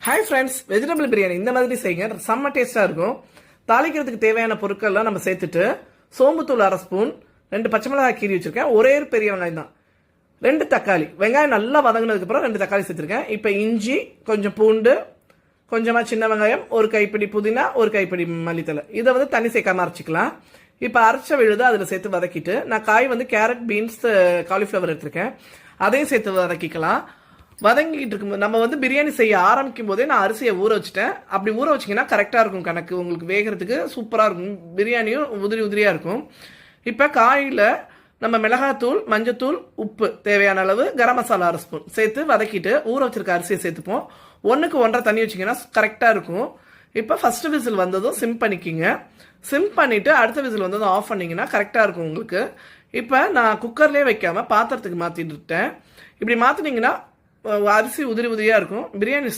Hi friends, vegetable biryani இந்த மாதிரி செய்யுங்க, செம்ம டேஸ்ட்டாக இருக்கும். தாளிக்கிறதுக்கு தேவையான பொருட்கள்லாம் நம்ம சேர்த்துட்டு சோம்புத்தூள் 1/2 ஸ்பூன், 2 பச்சை மிளகாய் கீரி வச்சிருக்கேன், ஒரே ஒரு பெரிய வெங்காயம் தான், 2 தக்காளி, வெங்காயம் நல்லா வதங்கினதுக்கப்புறம் 2 தக்காளி சேர்த்துருக்கேன். இப்போ இஞ்சி, கொஞ்சம் பூண்டு, கொஞ்சமாக சின்ன வெங்காயம், ஒரு கைப்பிடி புதினா, ஒரு கைப்பிடி மல்லித்தலை, இதை வந்து தண்ணி சேர்க்காம அரைச்சிக்கலாம். இப்போ அரைச்ச விழுது அதில் சேர்த்து வதக்கிட்டு, நான் காய் வந்து கேரட், பீன்ஸ், காலிஃப்ளவர் எடுத்திருக்கேன், அதையும் சேர்த்து வதக்கிக்கலாம். வதங்கிட்டு இருக்கும்போது நம்ம வந்து பிரியாணி செய்ய ஆரம்பிக்கும் போதே நான் அரிசியை ஊற வச்சுட்டேன். அப்படி ஊற வச்சிங்கன்னா கரெக்டாக இருக்கும், கணக்கு உங்களுக்கு வேகிறதுக்கு சூப்பராக இருக்கும், பிரியாணியும் உதிரி உதிரியாக இருக்கும். இப்போ காயில் நம்ம மிளகாத்தூள், மஞ்சத்தூள், உப்பு தேவையான அளவு, கரம் மசாலா 1/2 ஸ்பூன் சேர்த்து வதக்கிட்டு ஊற வச்சிருக்க அரிசியை சேர்த்துப்போம். 1க்கு 1.5 தண்ணி வச்சிங்கன்னா கரெக்டாக இருக்கும். இப்போ ஃபர்ஸ்ட் விசில் வந்ததும் சிம் பண்ணிக்கிங்க. சிம் பண்ணிவிட்டு அடுத்த விசில் வந்ததும் ஆஃப் பண்ணிங்கன்னா கரெக்டாக இருக்கும் உங்களுக்கு. இப்போ நான் குக்கர்லேயே வைக்காமல் பாத்திரத்துக்கு மாற்றிட்டுட்டேன். இப்படி மாற்றினீங்கன்னா அரிசி உதிரி உதிரியாக இருக்கும், பிரியாணி